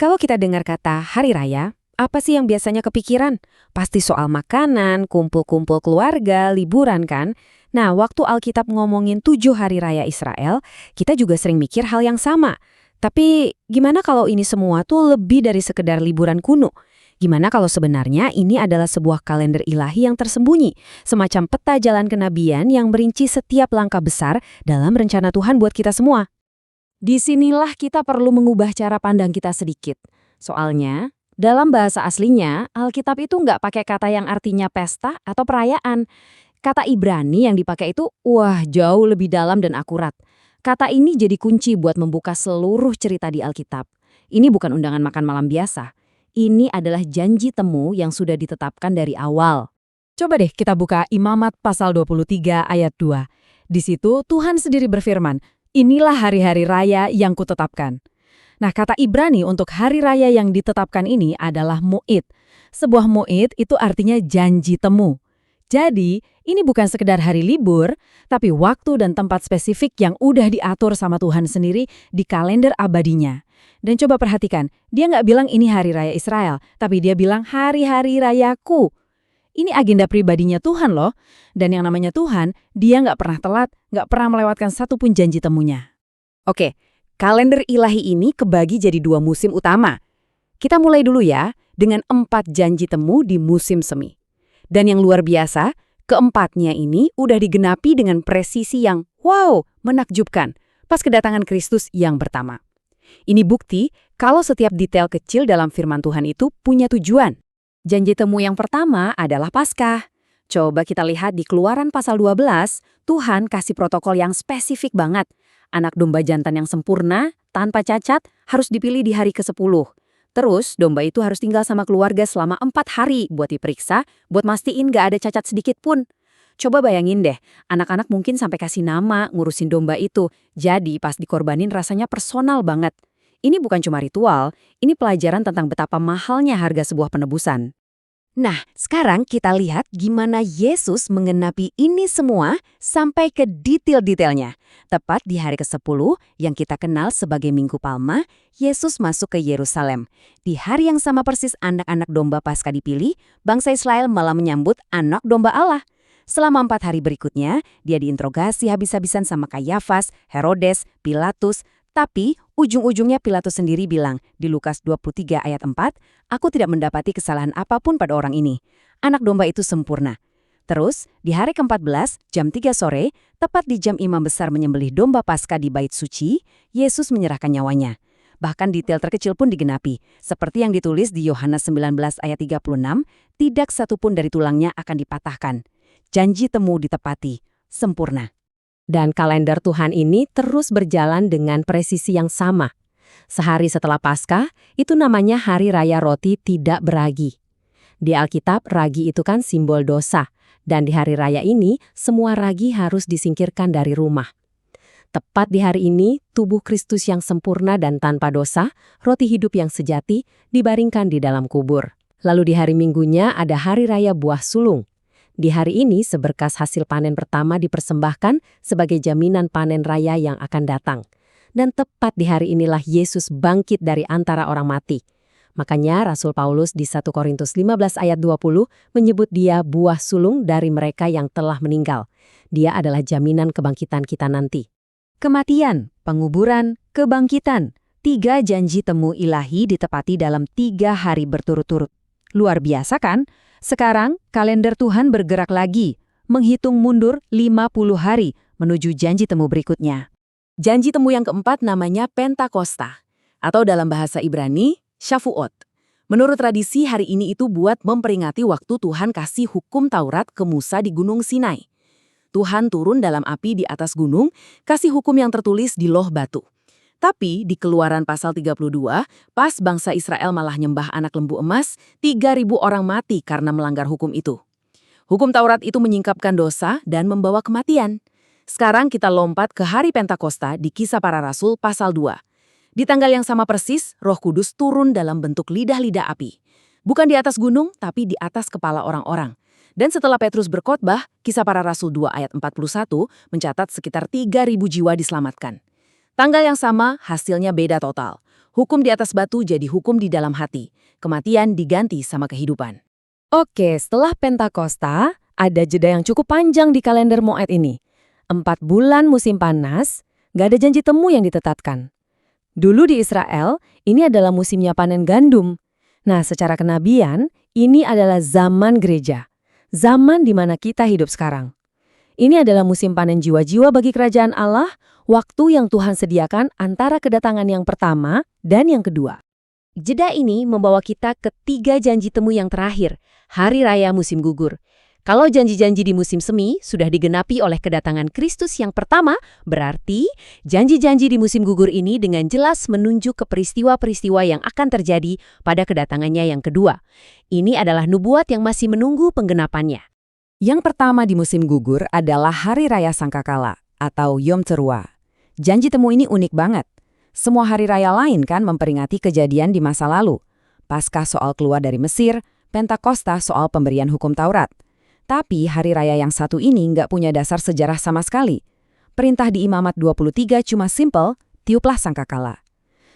Kalau kita dengar kata hari raya, apa sih yang biasanya kepikiran? Pasti soal makanan, kumpul-kumpul keluarga, liburan kan? Nah, waktu Alkitab ngomongin 7 hari raya Israel, kita juga sering mikir hal yang sama. Tapi gimana kalau ini semua tuh lebih dari sekedar liburan kuno? Gimana kalau sebenarnya ini adalah sebuah kalender ilahi yang tersembunyi, semacam peta jalan kenabian yang merinci setiap langkah besar dalam rencana Tuhan buat kita semua? Disinilah kita perlu mengubah cara pandang kita sedikit. Soalnya, dalam bahasa aslinya, Alkitab itu nggak pakai kata yang artinya pesta atau perayaan. Kata Ibrani yang dipakai itu, wah jauh lebih dalam dan akurat. Kata ini jadi kunci buat membuka seluruh cerita di Alkitab. Ini bukan undangan makan malam biasa. Ini adalah janji temu yang sudah ditetapkan dari awal. Coba deh kita buka Imamat pasal 23 ayat 2. Di situ Tuhan sendiri berfirman, inilah hari-hari raya yang kutetapkan. Nah, kata Ibrani untuk hari raya yang ditetapkan ini adalah Mo'id. Sebuah Mo'id itu artinya janji temu. Jadi, ini bukan sekedar hari libur, tapi waktu dan tempat spesifik yang udah diatur sama Tuhan sendiri di kalender abadinya. Dan coba perhatikan, dia nggak bilang ini hari raya Israel, tapi dia bilang hari-hari rayaku. Ini agenda pribadinya Tuhan loh. Dan yang namanya Tuhan, dia nggak pernah telat, nggak pernah melewatkan satupun janji temunya. Oke, kalender ilahi ini kebagi jadi 2 musim utama. Kita mulai dulu ya, dengan 4 janji temu di musim semi. Dan yang luar biasa, keempatnya ini udah digenapi dengan presisi yang wow, menakjubkan, pas kedatangan Kristus yang pertama. Ini bukti kalau setiap detail kecil dalam firman Tuhan itu punya tujuan. Janji temu yang pertama adalah Paskah. Coba kita lihat di Keluaran pasal 12, Tuhan kasih protokol yang spesifik banget. Anak domba jantan yang sempurna, tanpa cacat, harus dipilih di hari ke-10. Terus, domba itu harus tinggal sama keluarga selama 4 hari buat diperiksa, buat mastiin gak ada cacat sedikit pun. Coba bayangin deh, anak-anak mungkin sampai kasih nama ngurusin domba itu. Jadi pas dikorbanin rasanya personal banget. Ini bukan cuma ritual, ini pelajaran tentang betapa mahalnya harga sebuah penebusan. Nah, sekarang kita lihat gimana Yesus menggenapi ini semua sampai ke detail-detailnya. Tepat di hari ke-10 yang kita kenal sebagai Minggu Palma, Yesus masuk ke Yerusalem. Di hari yang sama persis anak-anak domba Paskah dipilih, bangsa Israel malah menyambut anak domba Allah. Selama 4 hari berikutnya, dia diinterogasi habis-habisan sama Kayafas, Herodes, Pilatus. Tapi ujung-ujungnya Pilatus sendiri bilang di Lukas 23 ayat 4, aku tidak mendapati kesalahan apapun pada orang ini. Anak domba itu sempurna. Terus, di hari ke-14, jam 3 sore, tepat di jam imam besar menyembelih domba Paskah di Bait Suci, Yesus menyerahkan nyawanya. Bahkan detail terkecil pun digenapi. Seperti yang ditulis di Yohanes 19 ayat 36, tidak satupun dari tulangnya akan dipatahkan. Janji temu ditepati, sempurna. Dan kalender Tuhan ini terus berjalan dengan presisi yang sama. Sehari setelah Paskah, itu namanya Hari Raya Roti Tidak Beragi. Di Alkitab, ragi itu kan simbol dosa. Dan di hari raya ini, semua ragi harus disingkirkan dari rumah. Tepat di hari ini, tubuh Kristus yang sempurna dan tanpa dosa, roti hidup yang sejati, dibaringkan di dalam kubur. Lalu di hari Minggunya ada Hari Raya Buah Sulung. Di hari ini, seberkas hasil panen pertama dipersembahkan sebagai jaminan panen raya yang akan datang. Dan tepat di hari inilah Yesus bangkit dari antara orang mati. Makanya Rasul Paulus di 1 Korintus 15 ayat 20 menyebut dia buah sulung dari mereka yang telah meninggal. Dia adalah jaminan kebangkitan kita nanti. Kematian, penguburan, kebangkitan. 3 janji temu ilahi ditepati dalam 3 hari berturut-turut. Luar biasa kan? Sekarang, kalender Tuhan bergerak lagi, menghitung mundur 50 hari menuju janji temu berikutnya. Janji temu yang keempat namanya Pentakosta, atau dalam bahasa Ibrani, Shavuot. Menurut tradisi, hari ini itu buat memperingati waktu Tuhan kasih hukum Taurat ke Musa di Gunung Sinai. Tuhan turun dalam api di atas gunung, kasih hukum yang tertulis di loh batu. Tapi di Keluaran pasal 32, pas bangsa Israel malah nyembah anak lembu emas, 3.000 orang mati karena melanggar hukum itu. Hukum Taurat itu menyingkapkan dosa dan membawa kematian. Sekarang kita lompat ke hari Pentakosta di Kisah Para Rasul pasal 2. Di tanggal yang sama persis, Roh Kudus turun dalam bentuk lidah-lidah api. Bukan di atas gunung, tapi di atas kepala orang-orang. Dan setelah Petrus berkhotbah, Kisah Para Rasul 2 ayat 41 mencatat sekitar 3.000 jiwa diselamatkan. Tanggal yang sama, hasilnya beda total. Hukum di atas batu jadi hukum di dalam hati. Kematian diganti sama kehidupan. Oke, setelah Pentakosta, ada jeda yang cukup panjang di kalender Moed ini. 4 bulan musim panas, nggak ada janji temu yang ditetapkan. Dulu di Israel, ini adalah musimnya panen gandum. Nah, secara kenabian, ini adalah zaman gereja. Zaman di mana kita hidup sekarang. Ini adalah musim panen jiwa-jiwa bagi kerajaan Allah, waktu yang Tuhan sediakan antara kedatangan yang pertama dan yang kedua. Jeda ini membawa kita ke 3 janji temu yang terakhir, Hari Raya Musim Gugur. Kalau janji-janji di musim semi sudah digenapi oleh kedatangan Kristus yang pertama, berarti janji-janji di musim gugur ini dengan jelas menunjuk ke peristiwa-peristiwa yang akan terjadi pada kedatangannya yang kedua. Ini adalah nubuat yang masih menunggu penggenapannya. Yang pertama di musim gugur adalah Hari Raya Sangkakala atau Yom Teruah. Janji temu ini unik banget. Semua hari raya lain kan memperingati kejadian di masa lalu. Paskah soal keluar dari Mesir, Pentakosta soal pemberian hukum Taurat. Tapi hari raya yang satu ini nggak punya dasar sejarah sama sekali. Perintah di Imamat 23 cuma simple, tiuplah sangkakala.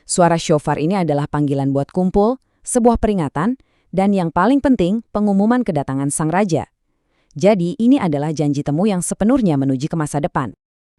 Suara shofar ini adalah panggilan buat kumpul, sebuah peringatan, dan yang paling penting, pengumuman kedatangan sang raja. Jadi ini adalah janji temu yang sepenuhnya menuju ke masa depan.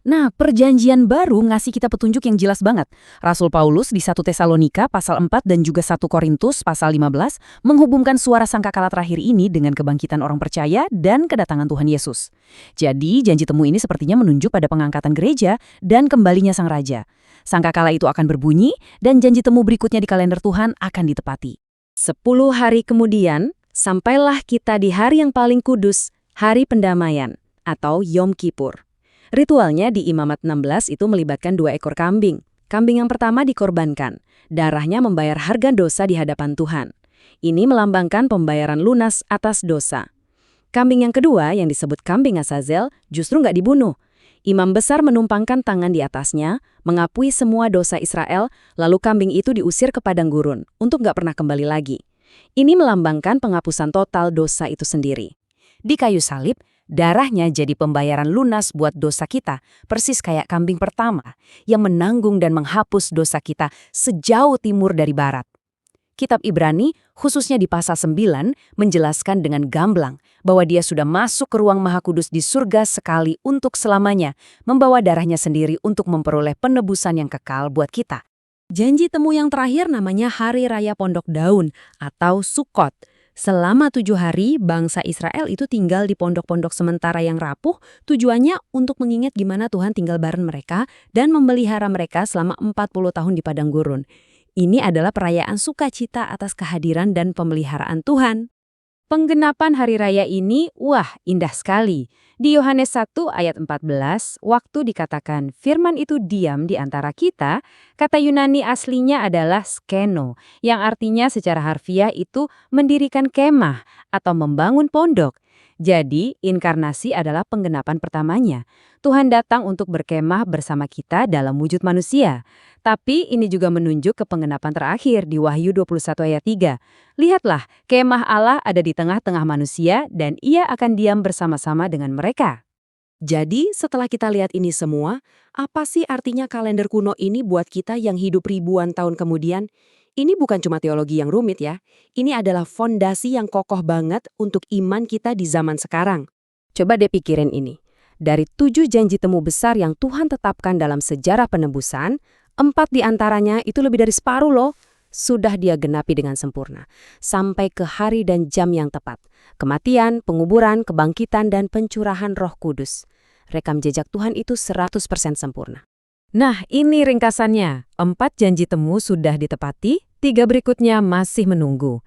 Nah, perjanjian baru ngasih kita petunjuk yang jelas banget. Rasul Paulus di 1 Tesalonika pasal 4 dan juga 1 Korintus pasal 15 menghubungkan suara sangkakala terakhir ini dengan kebangkitan orang percaya dan kedatangan Tuhan Yesus. Jadi, janji temu ini sepertinya menunjuk pada pengangkatan gereja dan kembalinya sang raja. Sangkakala itu akan berbunyi dan janji temu berikutnya di kalender Tuhan akan ditepati. 10 hari kemudian, sampailah kita di hari yang paling kudus, Hari Pendamaian atau Yom Kippur. Ritualnya di Imamat 16 itu melibatkan 2 ekor kambing. Kambing yang pertama dikorbankan, darahnya membayar harga dosa di hadapan Tuhan. Ini melambangkan pembayaran lunas atas dosa. Kambing yang kedua yang disebut kambing Azazel justru nggak dibunuh. Imam besar menumpangkan tangan di atasnya, mengakui semua dosa Israel, lalu kambing itu diusir ke padang gurun untuk nggak pernah kembali lagi. Ini melambangkan penghapusan total dosa itu sendiri. Di kayu salib, darahnya jadi pembayaran lunas buat dosa kita, persis kayak kambing pertama yang menanggung dan menghapus dosa kita sejauh timur dari barat. Kitab Ibrani, khususnya di pasal 9, menjelaskan dengan gamblang bahwa dia sudah masuk ke ruang Maha Kudus di surga sekali untuk selamanya, membawa darahnya sendiri untuk memperoleh penebusan yang kekal buat kita. Janji temu yang terakhir namanya Hari Raya Pondok Daun atau Sukkot. Selama 7 hari, bangsa Israel itu tinggal di pondok-pondok sementara yang rapuh, tujuannya untuk mengingat gimana Tuhan tinggal bareng mereka dan memelihara mereka selama 40 tahun di padang gurun. Ini adalah perayaan sukacita atas kehadiran dan pemeliharaan Tuhan. Penggenapan hari raya ini, wah, indah sekali. Di Yohanes 1 ayat 14, waktu dikatakan firman itu diam di antara kita, kata Yunani aslinya adalah skeno, yang artinya secara harfiah itu mendirikan kemah atau membangun pondok. Jadi, inkarnasi adalah penggenapan pertamanya. Tuhan datang untuk berkemah bersama kita dalam wujud manusia. Tapi ini juga menunjuk ke penggenapan terakhir di Wahyu 21 ayat 3. Lihatlah, kemah Allah ada di tengah-tengah manusia dan ia akan diam bersama-sama dengan mereka. Jadi, setelah kita lihat ini semua, apa sih artinya kalender kuno ini buat kita yang hidup ribuan tahun kemudian? Ini bukan cuma teologi yang rumit ya. Ini adalah fondasi yang kokoh banget untuk iman kita di zaman sekarang. Coba deh pikirin ini. Dari 7 janji temu besar yang Tuhan tetapkan dalam sejarah penebusan, 4 di antaranya itu lebih dari separuh loh, sudah dia genapi dengan sempurna. Sampai ke hari dan jam yang tepat. Kematian, penguburan, kebangkitan, dan pencurahan Roh Kudus. Rekam jejak Tuhan itu 100% sempurna. Nah, ini ringkasannya. 4 janji temu sudah ditepati, 3 berikutnya masih menunggu.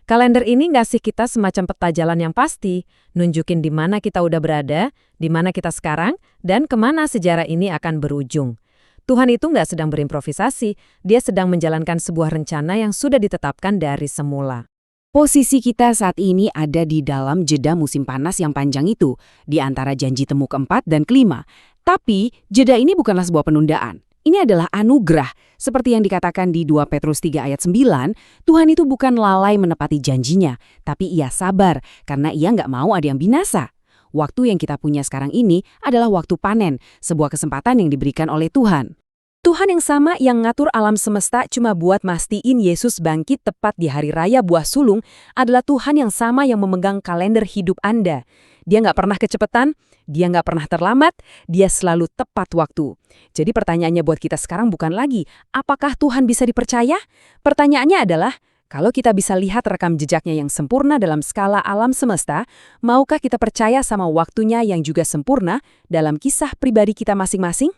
Kalender ini ngasih kita semacam peta jalan yang pasti, nunjukin di mana kita udah berada, di mana kita sekarang, dan kemana sejarah ini akan berujung. Tuhan itu nggak sedang berimprovisasi, dia sedang menjalankan sebuah rencana yang sudah ditetapkan dari semula. Posisi kita saat ini ada di dalam jeda musim panas yang panjang itu, di antara janji temu keempat dan kelima. Tapi, jeda ini bukanlah sebuah penundaan. Ini adalah anugerah. Seperti yang dikatakan di 2 Petrus 3 ayat 9, Tuhan itu bukan lalai menepati janjinya, tapi ia sabar karena ia nggak mau ada yang binasa. Waktu yang kita punya sekarang ini adalah waktu panen, sebuah kesempatan yang diberikan oleh Tuhan. Tuhan yang sama yang ngatur alam semesta cuma buat mastiin Yesus bangkit tepat di hari raya buah sulung adalah Tuhan yang sama yang memegang kalender hidup Anda. Dia nggak pernah kecepatan, dia nggak pernah terlambat, dia selalu tepat waktu. Jadi pertanyaannya buat kita sekarang bukan lagi, apakah Tuhan bisa dipercaya? Pertanyaannya adalah, kalau kita bisa lihat rekam jejaknya yang sempurna dalam skala alam semesta, maukah kita percaya sama waktunya yang juga sempurna dalam kisah pribadi kita masing-masing?